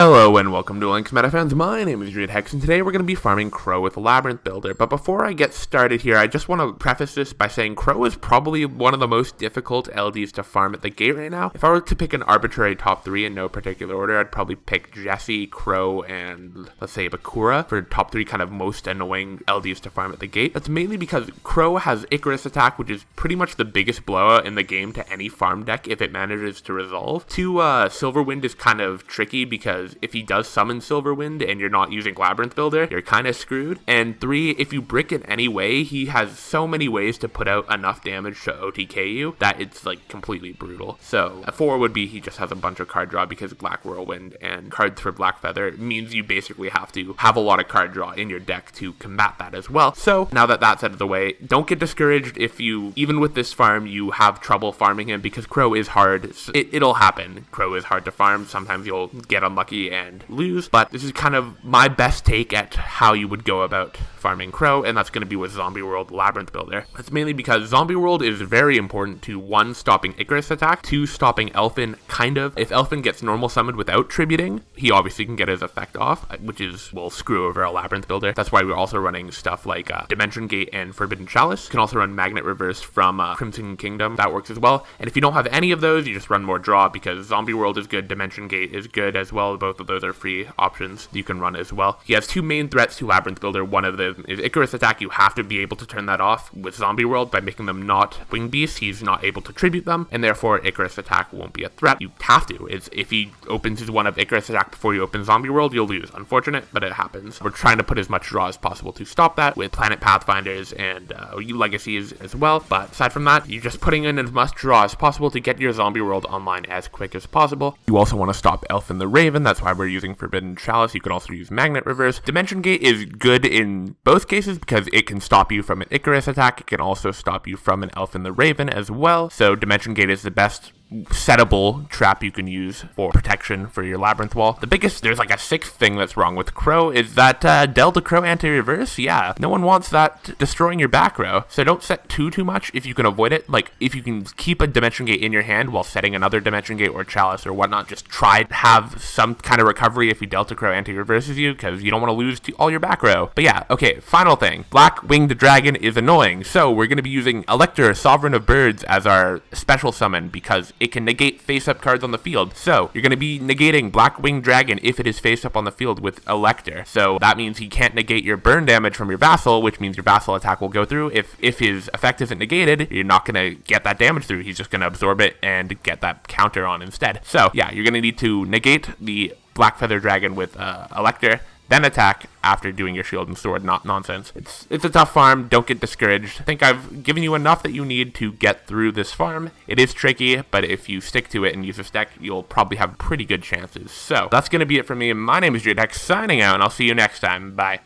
Hello and welcome to Link's Meta fans. My name is Hex, and today we're going to be farming Crow with Labyrinth Builder. But before I get started here, I just want to preface this by saying Crow is probably one of the most difficult LDs to farm at the gate right now. If I were to pick an arbitrary top 3 in no particular order, I'd probably pick Jesse, Crow, and let's say Bakura for top 3 kind of most annoying LDs to farm at the gate. That's mainly because Crow has Icarus attack, which is pretty much the biggest blowout in the game to any farm deck if it manages to resolve. 2, Silverwind is kind of tricky because if he does summon Silverwind and you're not using Labyrinth Builder, you're kind of screwed. And 3, if you brick it anyway, he has so many ways to put out enough damage to OTK you that it's like completely brutal. So 4 would be he just has a bunch of card draw because Black Whirlwind and cards for Black Feather means you basically have to have a lot of card draw in your deck to combat that as well. So now that that's out of the way, don't get discouraged if you, even with this farm, you have trouble farming him because Crow is hard. It'll happen. Crow is hard to farm. Sometimes you'll get unlucky and lose, but this is kind of my best take at how you would go about farming Crow, and that's going to be with Zombie World Labyrinth Builder. That's mainly because Zombie World is very important to 1, stopping Icarus attack, 2, stopping Elfin, kind of. If Elfin gets normal summoned without tributing, he obviously can get his effect off, which will screw over a Labyrinth Builder. That's why we're also running stuff like Dimension Gate and Forbidden Chalice. You can also run Magnet Reverse from Crimson Kingdom. That works as well. And if you don't have any of those, you just run more draw because Zombie World is good, Dimension Gate is good as well. Both of those are free options you can run as well. He has 2 main threats to Labyrinth Builder. One of them is Icarus attack. You have to be able to turn that off with Zombie World by making them not wing beasts. He's not able to tribute them, and therefore Icarus attack won't be a threat. You have to. If he opens his one of Icarus attack before you open Zombie World, you'll lose. Unfortunate, but it happens. We're trying to put as much draw as possible to stop that with Planet Pathfinders and Legacies as well. But aside from that, you're just putting in as much draw as possible to get your Zombie World online as quick as possible. You also want to stop Elfin the Raven. That's why we're using Forbidden Chalice. You can also use Magnet Reverse. Dimension Gate is good in both cases because it can stop you from an Icarus attack. It can also stop you from an Elfin the Raven as well. So Dimension Gate is the best settable trap you can use for protection for your Labyrinth Wall. There's like a 6th thing that's wrong with Crow is that Delta Crow anti-reverse. Yeah, no one wants that destroying your back row. So don't set too much if you can avoid it. Like if you can keep a Dimension Gate in your hand while setting another Dimension Gate or Chalice or whatnot, just try to have some kind of recovery if he Delta Crow anti-reverses you because you don't want to lose all your back row. But yeah, okay, final thing. Black Winged Dragon is annoying. So we're going to be using Elector, Sovereign of Birds as our special summon because it can negate face-up cards on the field. So you're going to be negating Black Winged Dragon if it is face-up on the field with Elector. So that means he can't negate your burn damage from your vassal, which means your vassal attack will go through. If his effect isn't negated, you're not going to get that damage through. He's just going to absorb it and get that counter on instead. So yeah, you're going to need to negate the Black Feather Dragon with Elector, then attack after doing your shield and sword nonsense. It's a tough farm. Don't get discouraged. I think I've given you enough that you need to get through this farm. It is tricky, but if you stick to it and use this deck, you'll probably have pretty good chances. So that's going to be it for me. My name is Hex, signing out, and I'll see you next time. Bye.